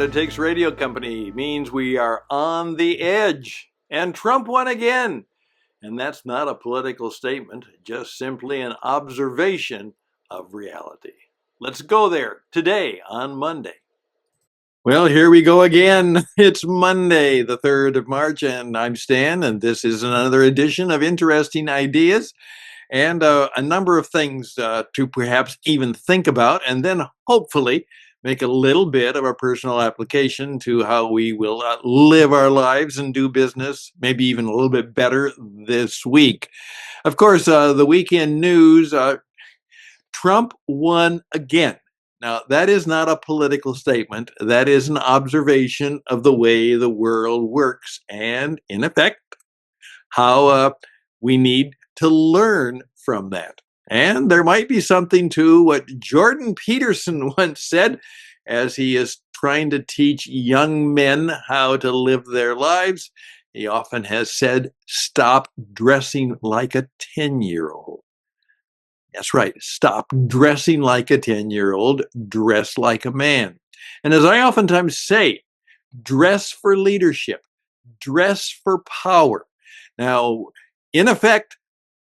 It Takes Radio Company means we are on the edge. And Trump won again. And that's not a political statement, just simply an observation of reality. Let's go there today on Monday. Well, here we go again. It's Monday, the 3rd of March, and I'm Stan, and this is another edition of Interesting Ideas and a number of things to perhaps even think about, and then hopefully make a little bit of a personal application to how we will live our lives and do business, maybe even a little bit better this week. Of course, the weekend news, Trump won again. Now, that is not a political statement. That is an observation of the way the world works and, in effect, how we need to learn from that. And there might be something to what Jordan Peterson once said as he is trying to teach young men how to live their lives. He often has said, stop dressing like a 10-year-old. That's right. Stop dressing like a 10-year-old. Dress like a man. And as I oftentimes say, dress for leadership. Dress for power. Now, in effect,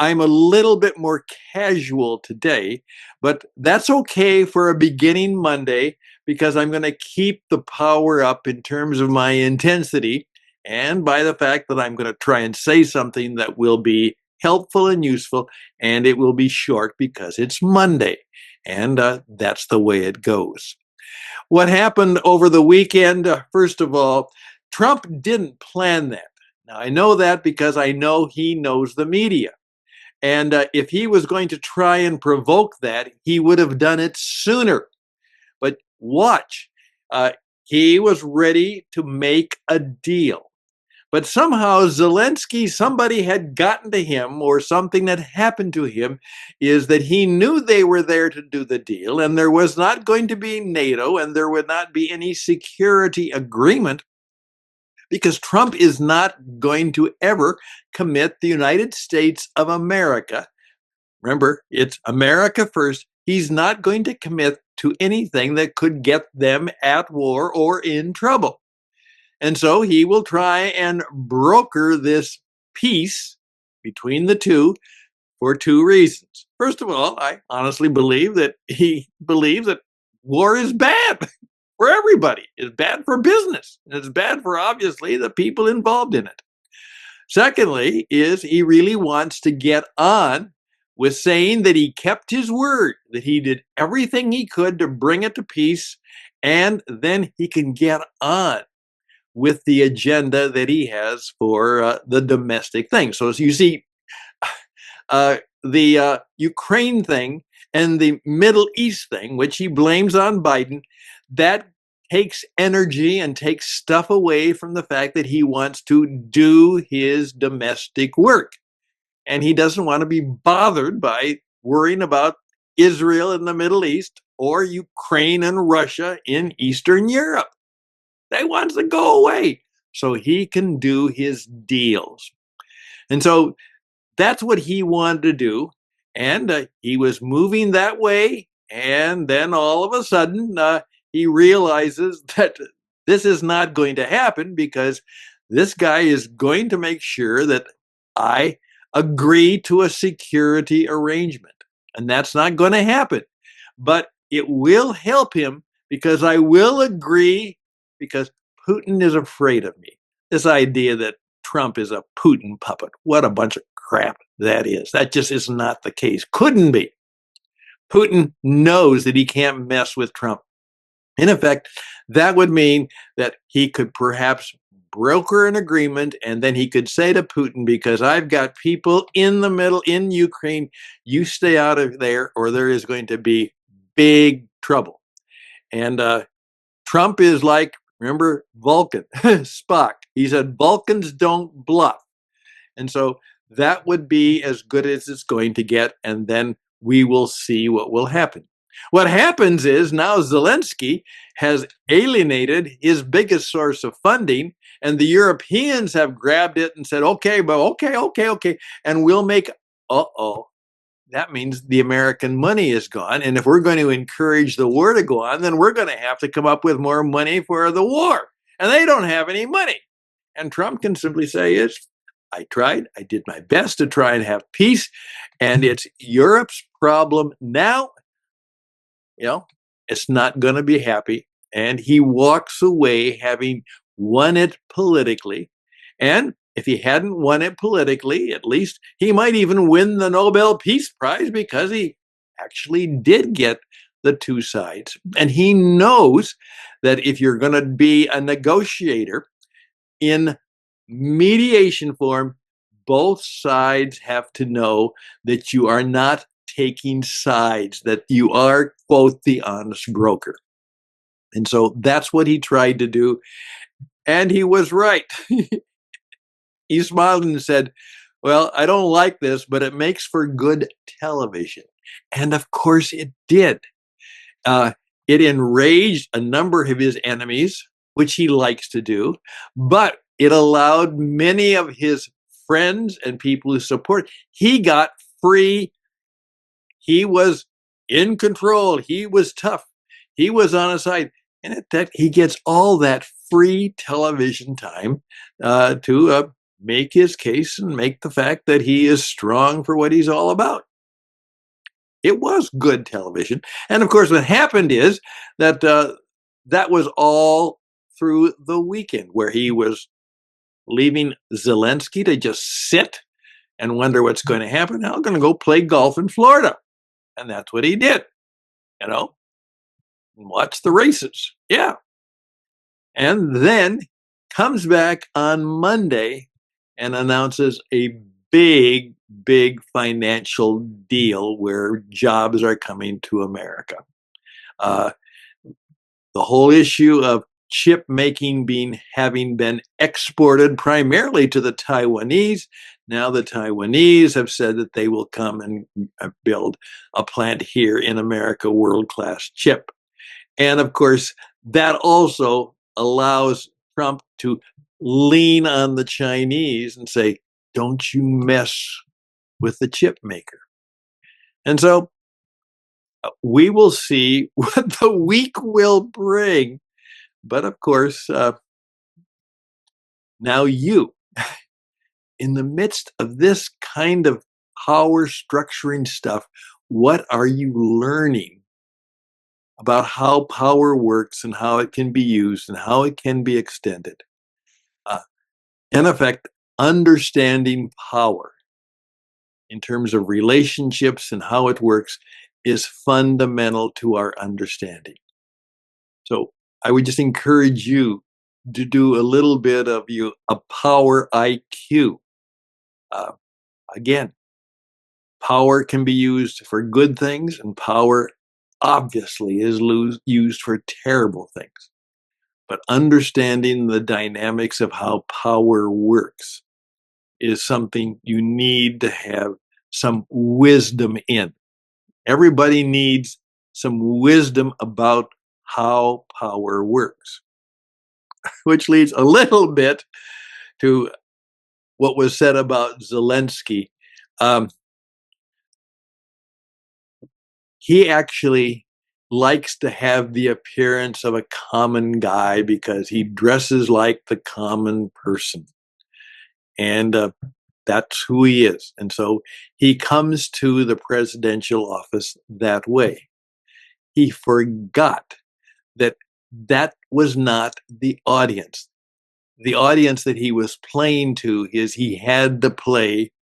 I'm a little bit more casual today, but that's okay for a beginning Monday because I'm going to keep the power up in terms of my intensity and by the fact that I'm going to try and say something that will be helpful and useful, and it will be short because it's Monday, and that's the way it goes. What happened over the weekend, first of all, Trump didn't plan that. Now, I know that because I know he knows the media. And if he was going to try and provoke that, he would have done it sooner. But watch, he was ready to make a deal. But somehow Zelensky, somebody had gotten to him, or something that happened to him, is that he knew they were there to do the deal, and there was not going to be NATO, and there would not be any security agreement, because Trump is not going to ever commit the United States of America. Remember, it's America first. He's not going to commit to anything that could get them at war or in trouble. And so he will try and broker this peace between the two for two reasons. First of all, I honestly believe that he believes that war is bad for everybody. It's bad for business. And it's bad for, obviously, the people involved in it. Secondly, is he really wants to get on with saying that he kept his word, that he did everything he could to bring it to peace, and then he can get on with the agenda that he has for the domestic thing. So as you see, the Ukraine thing and the Middle East thing, which he blames on Biden, that takes energy and takes stuff away from the fact that he wants to do his domestic work. And he doesn't want to be bothered by worrying about Israel in the Middle East or Ukraine and Russia in Eastern Europe. They want to go away so he can do his deals. And so that's what he wanted to do. And he was moving that way. And then all of a sudden, he realizes that this is not going to happen because this guy is going to make sure that I agree to a security arrangement. And that's not going to happen. But it will help him because I will agree, because Putin is afraid of me. This idea that Trump is a Putin puppet, what a bunch of crap that is. That just is not the case. Couldn't be. Putin knows that he can't mess with Trump. In effect, that would mean that he could perhaps broker an agreement, and then he could say to Putin, because I've got people in the middle in Ukraine, you stay out of there or there is going to be big trouble. And Trump is like, remember Vulcan, Spock. He said, Vulcans don't bluff. And so that would be as good as it's going to get. And then we will see what will happen. What happens is now Zelensky has alienated his biggest source of funding, and the Europeans have grabbed it and said, okay, but okay. And we'll make, that means the American money is gone. And if we're going to encourage the war to go on, then we're going to have to come up with more money for the war. And they don't have any money. And Trump can simply say, I tried. I did my best to try and have peace. And it's Europe's problem now. It's not going to be happy. And he walks away having won it politically. And if he hadn't won it politically, at least he might even win the Nobel Peace Prize, because he actually did get the two sides. And he knows that if you're going to be a negotiator in mediation form, both sides have to know that you are not taking sides, that you are, quote, the honest broker. And so that's what he tried to do. And he was right. He smiled and said, well, I don't like this, but it makes for good television. And of course it did. It enraged a number of his enemies, which he likes to do, but it allowed many of his friends and people who support. He got free. He was in control. He was tough. He was on his side. And at that, he gets all that free television time to make his case and make the fact that he is strong for what he's all about. It was good television. And of course, what happened is that that was all through the weekend, where he was leaving Zelensky to just sit and wonder what's going to happen. Now I'm going to go play golf in Florida. And that's what he did, watch the races. Yeah. And then comes back on Monday and announces a big, big financial deal where jobs are coming to America. The whole issue of chip making having been exported primarily to the Taiwanese. Now the Taiwanese have said that they will come and build a plant here in America, world-class chip. And of course, that also allows Trump to lean on the Chinese and say, don't you mess with the chip maker. And so we will see what the week will bring. But of course, now you, in the midst of this kind of power structuring stuff, what are you learning about how power works and how it can be used and how it can be extended? In effect, understanding power in terms of relationships and how it works is fundamental to our understanding. So I would just encourage you to do a little bit of a power IQ. Again, power can be used for good things, and power obviously is used for terrible things. But understanding the dynamics of how power works is something you need to have some wisdom in. Everybody needs some wisdom about how power works, which leads a little bit to what was said about Zelensky. He actually likes to have the appearance of a common guy because he dresses like the common person. And that's who he is. And so he comes to the presidential office that way. He forgot that that was not the audience. The audience that he was playing to is he had to play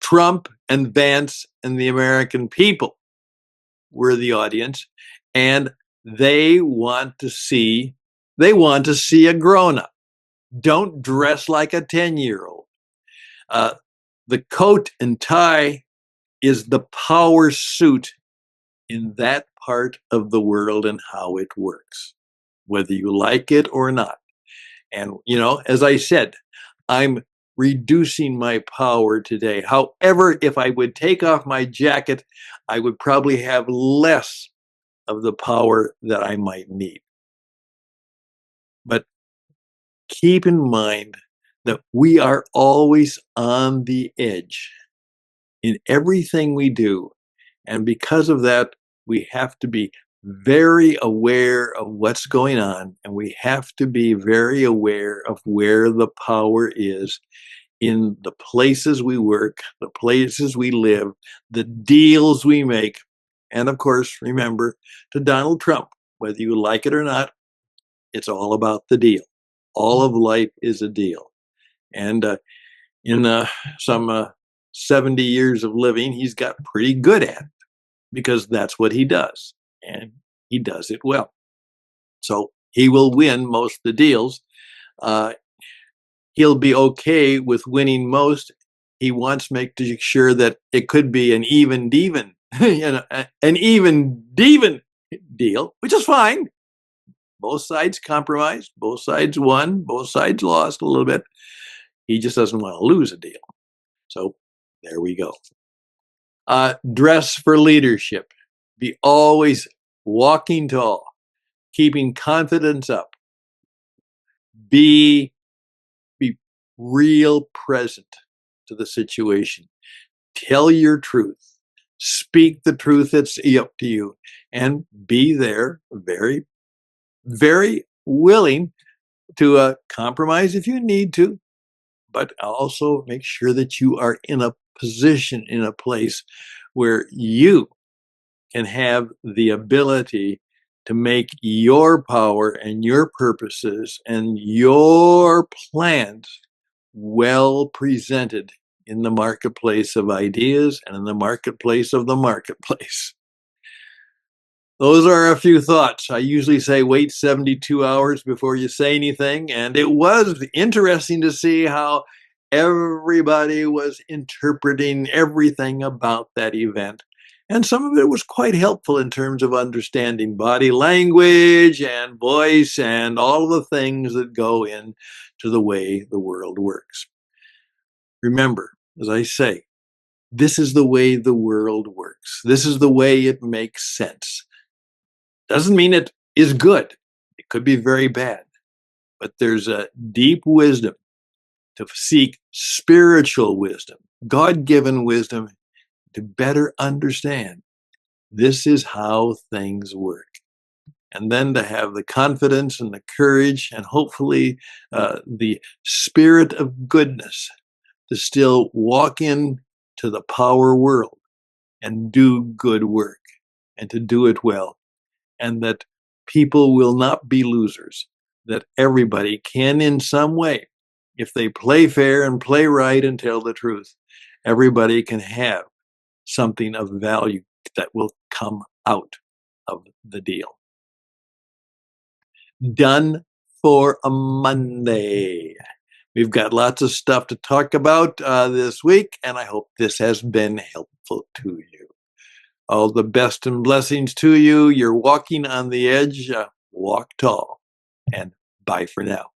Trump and Vance and the American people were the audience, and they want to see a grown-up. Don't dress like a 10-year-old. The coat and tie is the power suit in that part of the world and how it works, whether you like it or not. And, as I said, I'm reducing my power today. However, if I would take off my jacket, I would probably have less of the power that I might need. But keep in mind that we are always on the edge. in everything we do. And because of that, we have to be very aware of what's going on, and we have to be very aware of where the power is in the places we work, the places we live, the deals we make. And of course, remember, to Donald Trump, whether you like it or not, it's all about the deal. All of life is a deal. And in some 70 years of living, he's got pretty good at it because that's what he does. And he does it well. So he will win most of the deals. Uh, he'll be okay with winning most. He wants to make sure that it could be an even Deven, an even Deven deal, which is fine. Both sides compromised, both sides won, both sides lost a little bit. He just doesn't want to lose a deal. So there we go. Dress for leadership. Be always walking tall, keeping confidence up. Be real present to the situation. Tell your truth. Speak the truth that's up to you, and be there very, very willing to compromise if you need to, but also make sure that you are in a position, in a place where you can have the ability to make your power and your purposes and your plans well presented in the marketplace of ideas and in the marketplace of the marketplace. Those are a few thoughts. I usually say wait 72 hours before you say anything, and it was interesting to see how everybody was interpreting everything about that event. And some of it was quite helpful in terms of understanding body language and voice and all the things that go into the way the world works. Remember, as I say, this is the way the world works. This is the way it makes sense. Doesn't mean it is good. It could be very bad. But there's a deep wisdom to seek spiritual wisdom, God-given wisdom, to better understand this is how things work. And then to have the confidence and the courage and hopefully the spirit of goodness to still walk into the power world and do good work and to do it well. And that people will not be losers, that everybody can in some way, if they play fair and play right and tell the truth, everybody can have something of value that will come out of the deal. Done for a Monday. We've got lots of stuff to talk about this week, and I hope this has been helpful to you. All the best and blessings to you. You're walking on the edge. Walk tall, and bye for now.